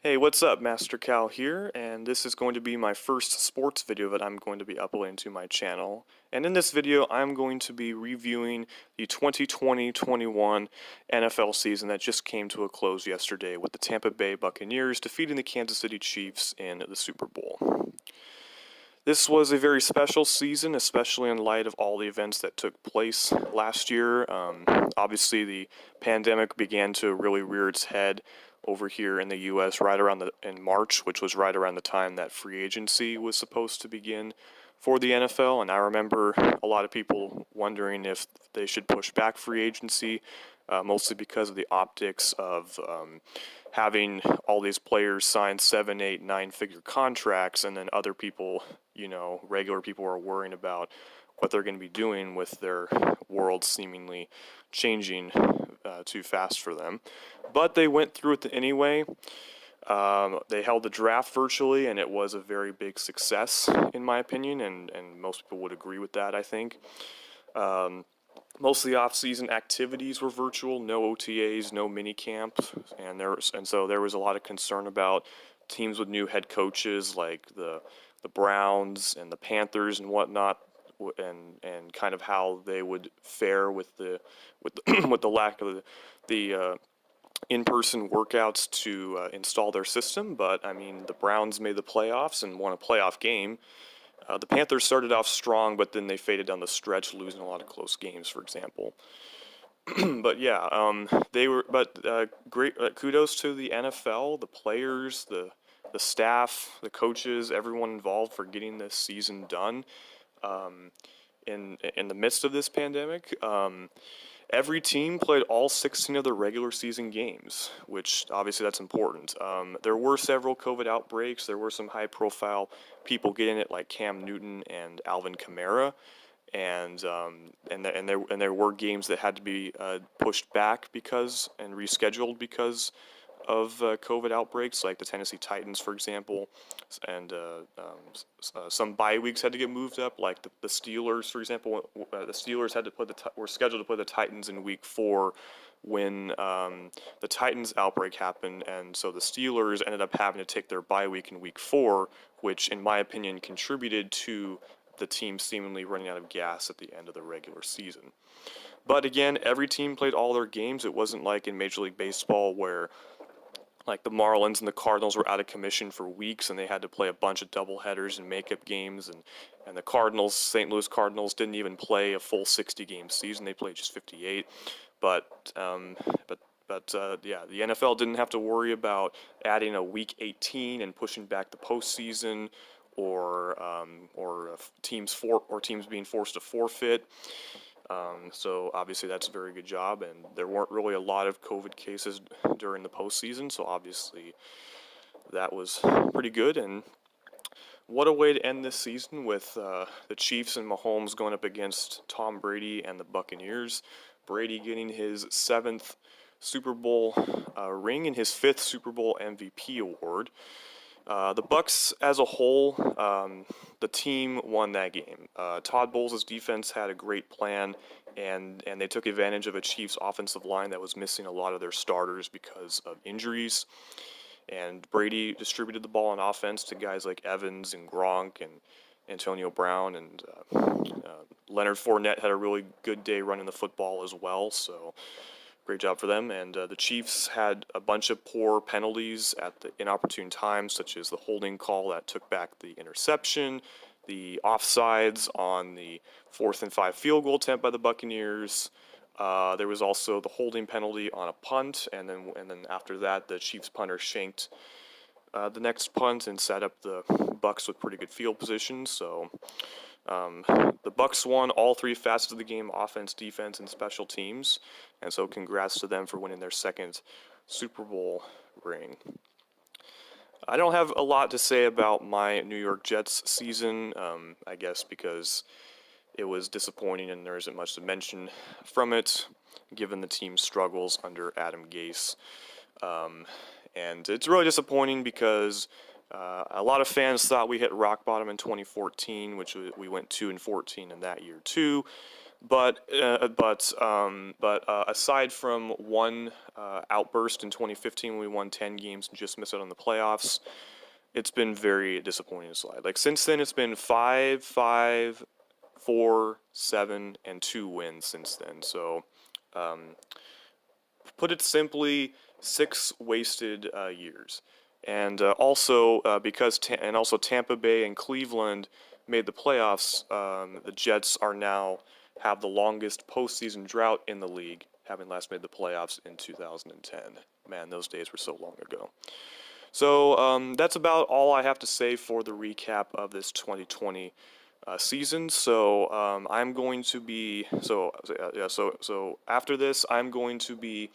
Hey, what's up? Master Cal here, and this is going to be my first sports video that I'm going to be uploading to my channel. And in this video, I'm going to be reviewing the 2020-21 NFL season that just came to a close yesterday with the Tampa Bay Buccaneers defeating the Kansas City Chiefs in the Super Bowl. This was a very special season, especially in light of all the events that took place last year. Obviously, the pandemic began to really rear its head over here in the U.S. right around in March, which was right around the time that free agency was supposed to begin for the NFL. And I remember a lot of people wondering if they should push back free agency, mostly because of the optics of having all these players sign 7, 8, 9-figure contracts, and then other people, regular people, are worrying about what they're going to be doing with their world seemingly changing too fast for them. But they went through it anyway. They held the draft virtually, and it was a very big success, in my opinion, and most people would agree with that, I think. Most of the off-season activities were virtual, no OTAs, no mini camps, and so there was a lot of concern about teams with new head coaches like the Browns and the Panthers and whatnot, and kind of how they would fare with the with the lack of the in-person workouts to install their system. But I mean, the Browns made the playoffs and won a playoff game. The Panthers started off strong, but then they faded down the stretch, losing a lot of close games, for example. But yeah, they were. But great kudos to the NFL, the players, the staff, the coaches, everyone involved for getting this season done. In the midst of this pandemic, every team played all 16 of the regular season games, which obviously that's important. There were several COVID outbreaks. There were some high-profile people getting it, like Cam Newton and Alvin Kamara, and there were games that had to be pushed back and rescheduled because of COVID outbreaks, like the Tennessee Titans, for example, and some bye weeks had to get moved up, like the Steelers, for example. The Steelers were scheduled to play the Titans in Week 4 when the Titans outbreak happened, and so the Steelers ended up having to take their bye week in Week 4, which, in my opinion, contributed to the team seemingly running out of gas at the end of the regular season. But again, every team played all their games. It wasn't like in Major League Baseball where like the Marlins and the Cardinals were out of commission for weeks and they had to play a bunch of doubleheaders and makeup games, and the Cardinals, St. Louis Cardinals, didn't even play a full 60-game season. They played just 58. But yeah, the NFL didn't have to worry about adding a Week 18 and pushing back the postseason, or teams being forced to forfeit. So obviously that's a very good job, and there weren't really a lot of COVID cases during the postseason, so obviously that was pretty good. And what a way to end this season with the Chiefs and Mahomes going up against Tom Brady and the Buccaneers. Brady getting his 7th Super Bowl ring and his 5th Super Bowl MVP award. The Bucs as a whole, the team won that game. Todd Bowles' defense had a great plan, and they took advantage of a Chiefs offensive line that was missing a lot of their starters because of injuries. And Brady distributed the ball on offense to guys like Evans and Gronk and Antonio Brown, and Leonard Fournette had a really good day running the football as well, so great job for them. And the Chiefs had a bunch of poor penalties at the inopportune times, such as the holding call that took back the interception, the offsides on the 4th and 5 field goal attempt by the Buccaneers. There was also the holding penalty on a punt, and then after that, the Chiefs punter shanked the next punt and set up the Bucs with pretty good field position. So the Bucs won all 3 facets of the game: offense, defense, and special teams. And so congrats to them for winning their 2nd Super Bowl ring. I don't have a lot to say about my New York Jets season, I guess because it was disappointing and there isn't much to mention from it, given the team's struggles under Adam Gase. And it's really disappointing because a lot of fans thought we hit rock bottom in 2014, which we went 2-14 in that year too. But aside from one outburst in 2015 when we won 10 games and just missed out on the playoffs, it's been very disappointing to slide. Like since then, it's been 5, 5, 4, 7, and 2 wins since then. So, put it simply, 6 wasted years. And because also Tampa Bay and Cleveland made the playoffs, the Jets are now have the longest postseason drought in the league, having last made the playoffs in 2010. Man, those days were so long ago. So that's about all I have to say for the recap of this 2020 season. So I'm going to be so after this I'm going to be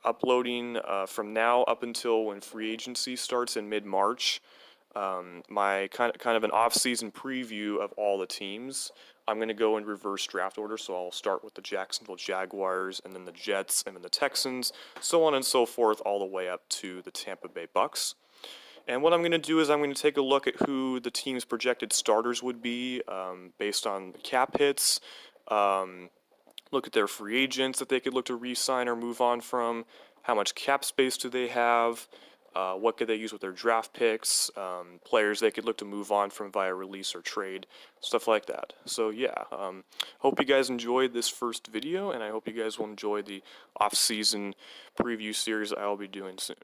uploading from now up until when free agency starts in mid-March. My kind of an off-season preview of all the teams. I'm going to go in reverse draft order, so I'll start with the Jacksonville Jaguars, and then the Jets, and then the Texans, so on and so forth, all the way up to the Tampa Bay Bucks. And what I'm going to do is I'm going to take a look at who the team's projected starters would be based on the cap hits, look at their free agents that they could look to re-sign or move on from, how much cap space do they have, what could they use with their draft picks, players they could look to move on from via release or trade, stuff like that. So yeah, hope you guys enjoyed this first video, and I hope you guys will enjoy the off-season preview series I'll be doing soon.